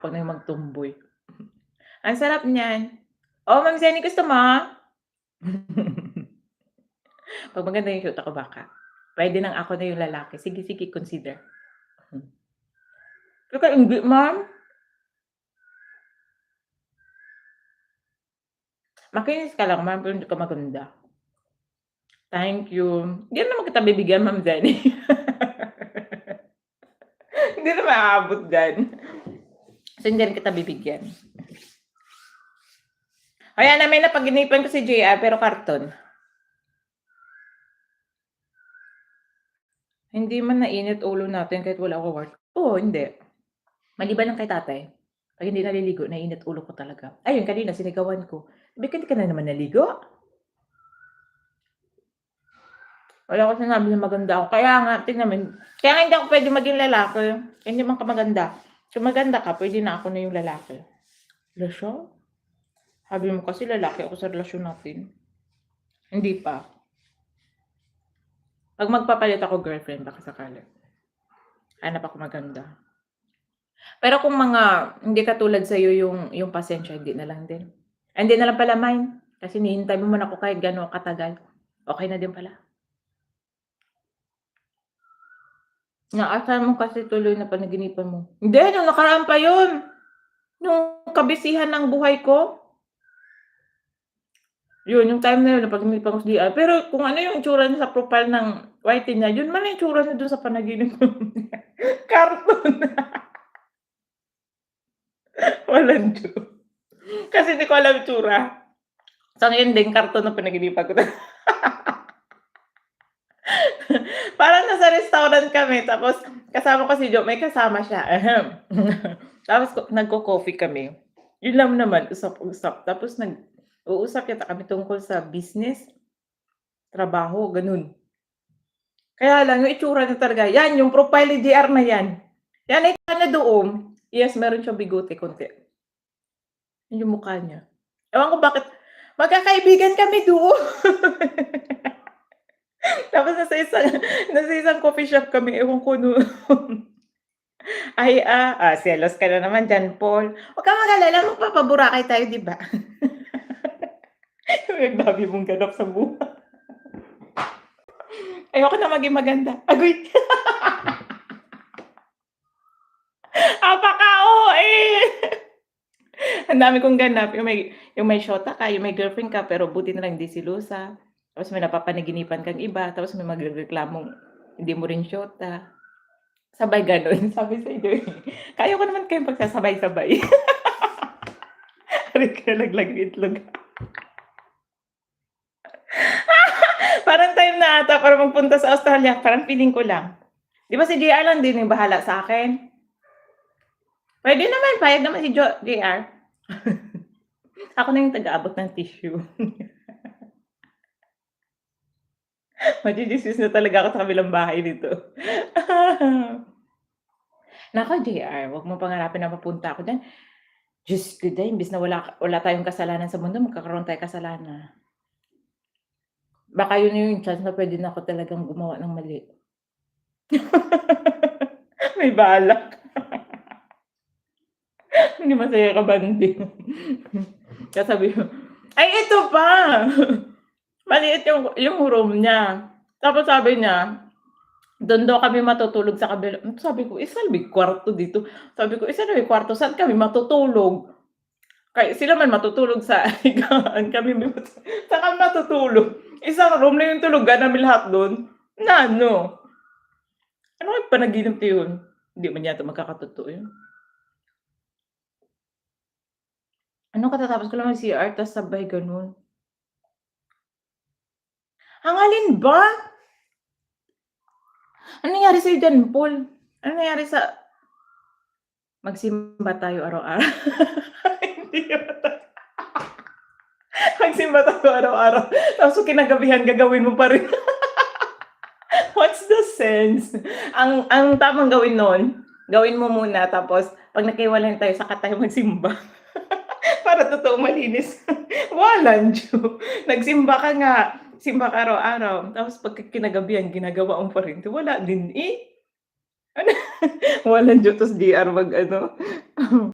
Ako na yung magtumboy. Ang sarap niyan. Oh, Ma'am Zenny gusto mo? 'Pag maganda yung shoot ako baka. Puwede ng ako na yung lalaki. Sige, sige consider. Hmm. Teka hindi ma'am. Makinis ka lang ma'am pero hindi ka maganda. Thank you. Hindi naman kita bibigyan Ma'am Zenny. Hindi naman aabot diyan. So hindi rin kita bibigyan. Kaya na may napaginipan ko si JR pero karton. Hindi man nainit ulo natin kahit wala ako work. Oo, hindi. Maliban lang kay tatay. 'Pag hindi naliligo naiinit ulo ko talaga. Ayun kanina sinigawan ko, "Ba't hindi ka na naman naligo?" Wala akong sinabi na maganda ako. Kaya nga tingnan mo, kaya nga hindi ako puwedeng maging lalaki, hindi man ka maganda. Kung maganda ka puwede na ako na yung lalaki. Hala siya? Sabi mo kasi lalaki ako sa relasyon natin. Hindi pa. 'Pag magpapalit ako girlfriend baka sakali. Hanap ako maganda. Pero kung mga hindi katulad sa'yo yung pasensya hindi na lang din. Ay hindi na lang pala mine, kasi hinihintay mo man ako kahit gaano katagal, okey na din pala. Inaasahan mo kasi tuloy na panaginipan mo. Hindi nung nakaraan pa yun, nung kabisihan ng buhay ko. Yun yung time na yun napaginipan ko si JR, pero kung ano yung itsura niya sa profile ng YT niya, yun man ang itsura niya dun sa panaginip ko. Karton. Walang Diyo. Kasi di ko alam itsura. So ngayon din karton ang pinaginipan ko. Parang nasa restaurant kami tapos kasama ko si Jo, may kasama siya, tapos nagko-coffee kami. Yun lang naman, usap-usap tapos nag-uusap yata kami tungkol sa business, trabaho, gano'n. Kaya lang yung itsura niya talaga, yan yung profile ni JR na yan. Yan nakita niyo doon, yes meron siyang bigote konti. Yun yung mukha niya. Ewan ko bakit magkakaibigan kami doon. Tapos nasa isang coffee shop kami, ewan ko noon. Ay, selos ka na naman diyan, Paul. Huwag kang mag-alala magpapa-Boracay tayo, 'di ba? Ang dami mong ganap sa buhay. Ayoko na maging maganda. Agoy! Apaka-OA! Ang dami kong ganap, yung may shota ka, yung may girlfriend ka, pero buti na lang hindi selosa. Tapos may napapanaginipan kang iba, tapos may magrereklamong hindi mo rin shota. Sabay gano'n, sabi sa inyo, eh. Kaya ko naman kayong pagsasabay-sabay. Aray ka nalaglag yung itlog. Parang time na ata para magpunta sa Australia, parang feeling ko lang. 'Di ba si JR lang din yung bahala sa akin? Puwede naman, payag naman si JR. Ako na yung taga-abot ng tissue. Matsitsismis na talaga ako sa kabilang bahay nito. Naku JR, 'wag mo pangarapin na mapunta ako diyan. Diyos ko day imbes na wala tayong kasalanan sa mundo magkakaroon tayong kasalanan. Baka yun yung chance na puwede na ako talagang gumawa ng mali. May balak. Hindi masaya kabanding. Sasabihin mo, "Ay ito pa, maliit yung room niya." Tapos sabi niya, dun daw kami matutulog sa kabila. Sabi ko, "Eh, saan may kwarto dito?" Sabi ko, "Eh, saan may kwarto, saan kami matutulog?" Sila man matutulog sa higaan, kami saan kami matutulog? Isang room na yung tulugan namin lahat dun, na ano kayang panaginip na yun? Hindi man yata magkakatotoo yun. Ano katatapos ko lang mag-CR tas sabay gano'n. Ang alin ba? Anong nangyari sa'yo diyan, Paul? Anong nangyari sa magsimba tayo araw-araw? Hindi yata. Magsimba tayo araw-araw tapos kinagabihan gagawin mo pa rin. What's the sense? Ang tamang gawin nun, gawin mo muna tapos 'pag nagkahiwalay na tayo saka tayo magsimba. Para totoong malinis. Walang Diyo. Nagsimba ka nga, simba ka araw-araw tapos pagka kinagabihan ginagawa mo pa rin, wala din, eh. Walang Diyo 'tos JR mag-ano